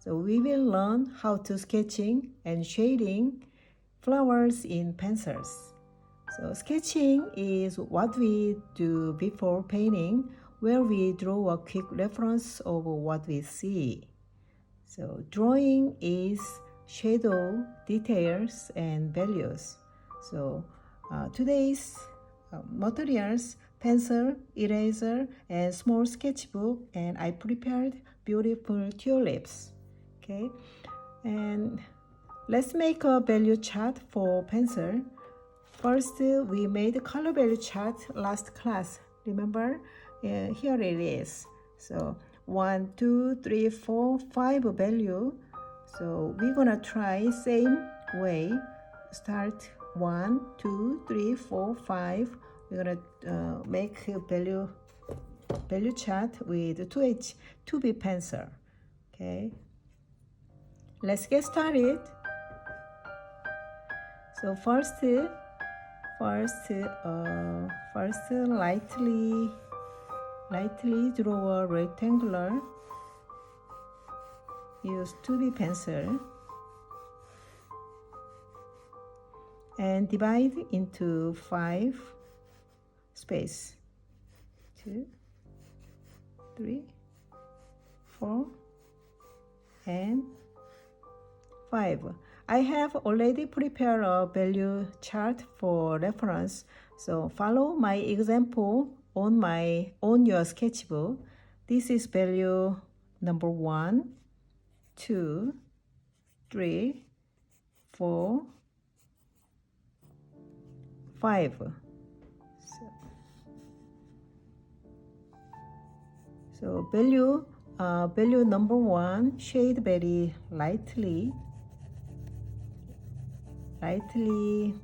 So we will learn how to sketching and shading flowers in pencils. So sketching is what we do before painting, where we draw a quick reference of what we see. So drawing is shadow, details, and values. So today's materials, pencil, eraser, and small sketchbook, and I prepared beautiful tulips. Okay, and let's make a value chart for pencil. First, we made a color value chart last class. Remember? Here it is. So 1, 2, 3, 4, 5 value. So we're gonna try same way. Start 1, 2, 3, 4, 5. We're gonna make a value chart with 2B pencil. Okay. Let's get started. So first lightly draw a rectangular. Use 2B pencil and divide into 5 space. 2, 3, 4, and 5. I have already prepared a value chart for reference, so follow my example on your sketchbook. This is value number 1, 2, 3, 4, 5. So value number 1, shade very lightly,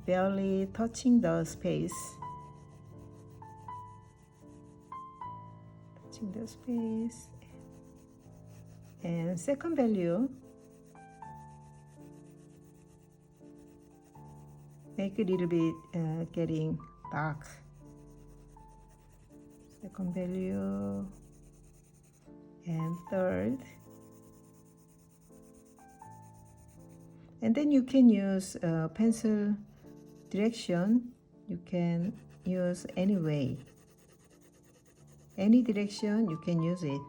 barely touching the space. And second value, make it a little bit getting dark. Second value, and third. And then you can use pencil direction. You can use any way. Any direction, you can use it.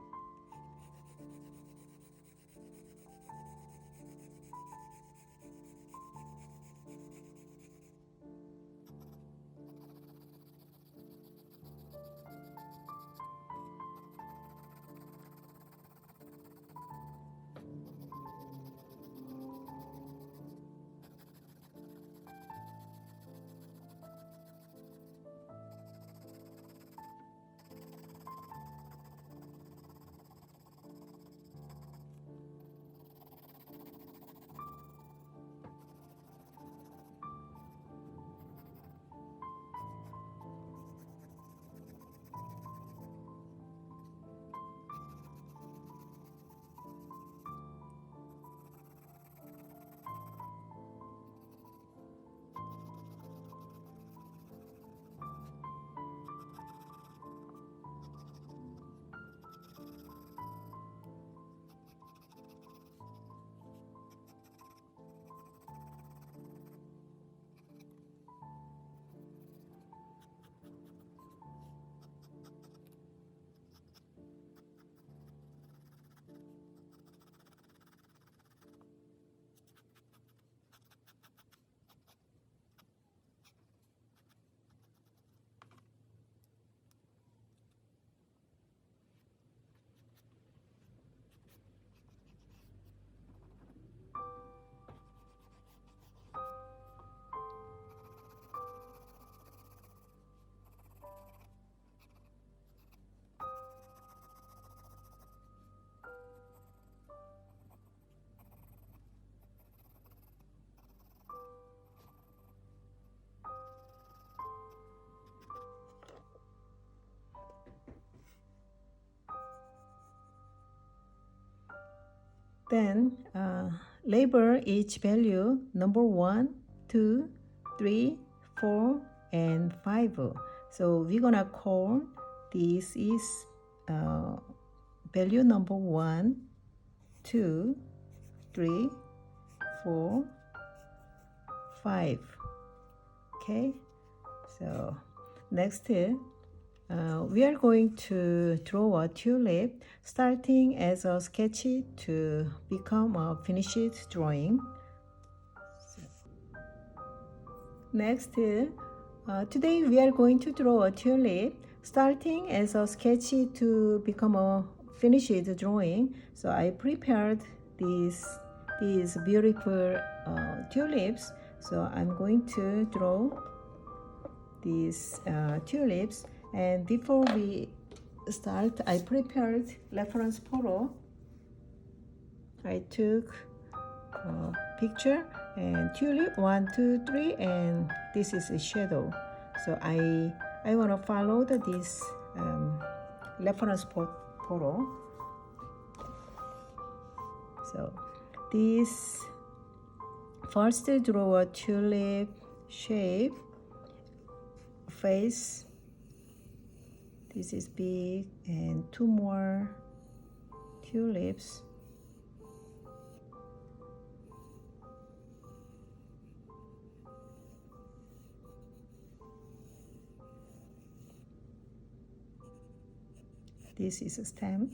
Then label each value number 1, 2, 3, 4, and 5. So we're gonna call this is value number 1, 2, 3, 4, 5. Okay, so next we are going to draw a tulip starting as a sketch to become a finished drawing. Next, today we are going to draw a tulip starting as a sketch to become a finished drawing. So I prepared these beautiful tulips. So I'm going to draw these tulips, and before we start, I prepared reference photo. I took a picture and tulip 1, 2, 3, and this is a shadow. So I want to follow this reference photo. So this first draw a tulip shape face. This is big, and 2 more tulips. This is a stem.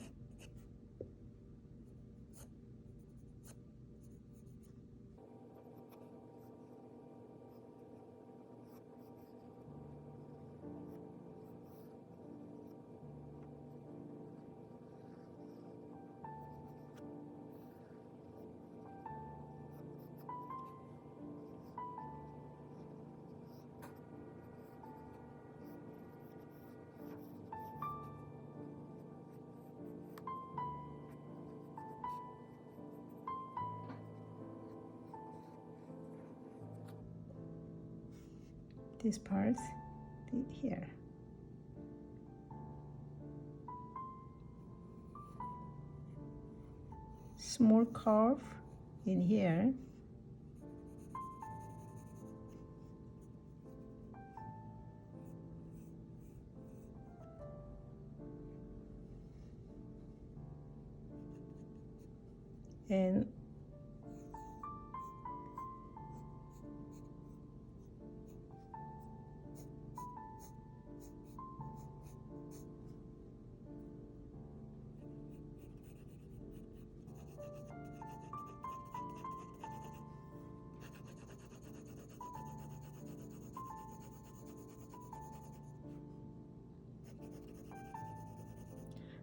This part here. Small curve in here. And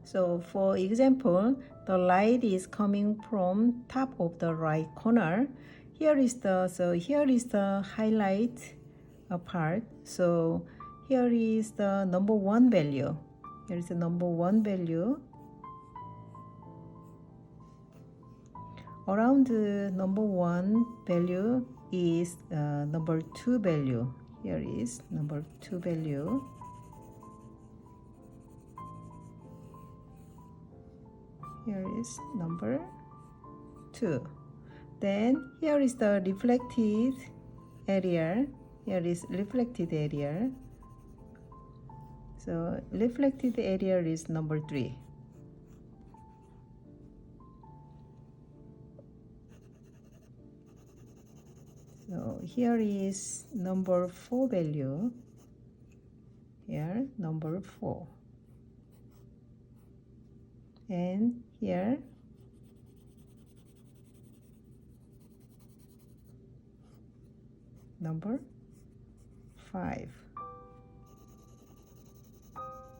so for example, the light is coming from top of the right corner. Here is the highlight part. So here is the number 1 value. Here is the number 1 value. Around the number 1 value is number 2 value. Here is number 2 value. Here is number 2. Then here is the reflected area. Here is reflected area. So reflected area is number 3. So here is number 4 value. Here number 4. And here number 5.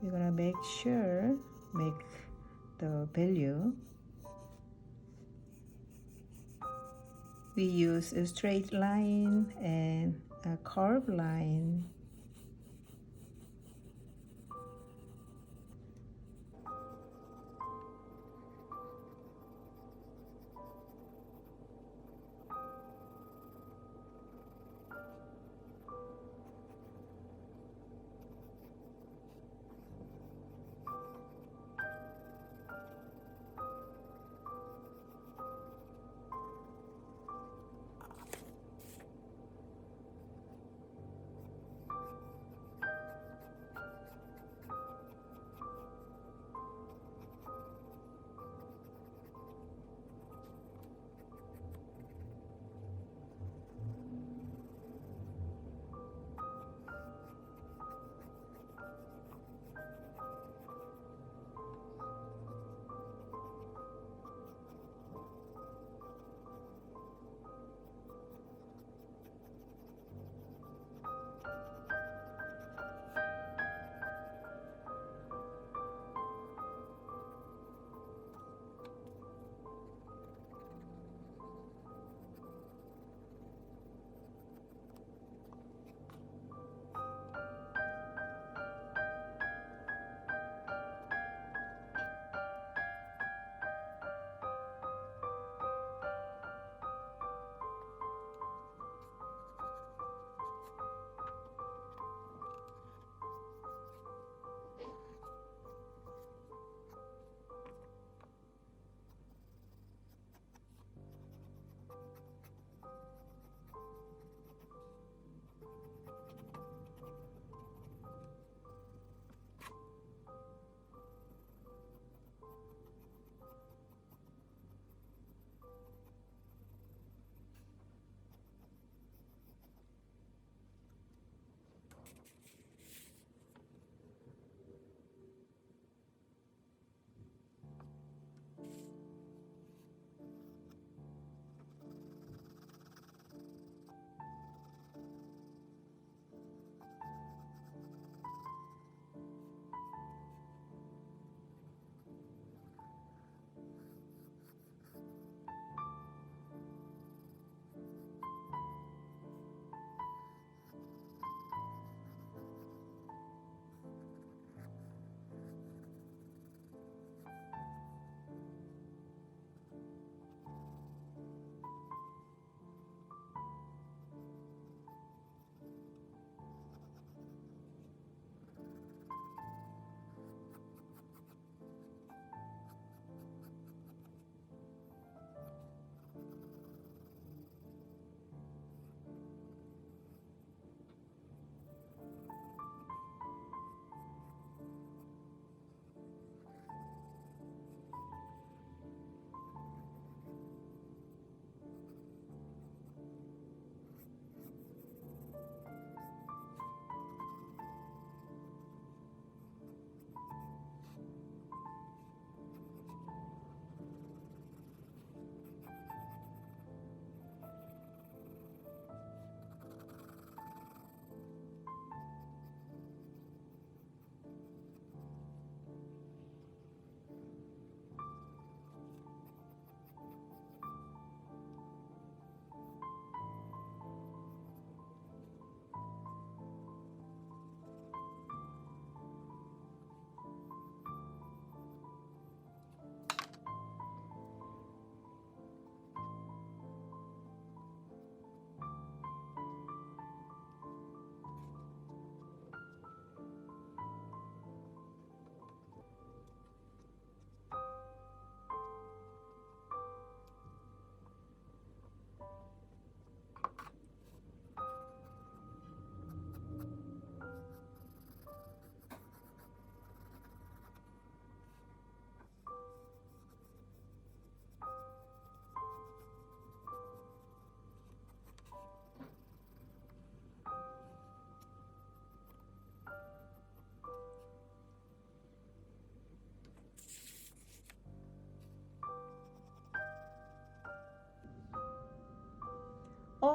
We're gonna make the value. We use a straight line and a curved line.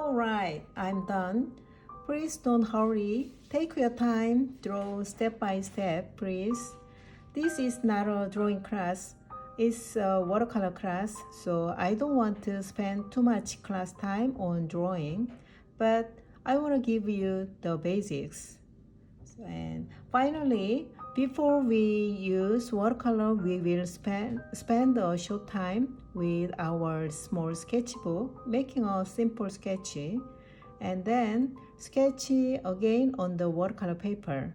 Alright, I'm done. Please don't hurry. Take your time. Draw step by step, please. This is not a drawing class. It's a watercolor class, so I don't want to spend too much class time on drawing, but I want to give you the basics. And finally, before we use watercolor, we will spend a short time with our small sketchbook, making a simple sketch, and then sketch again on the watercolor paper.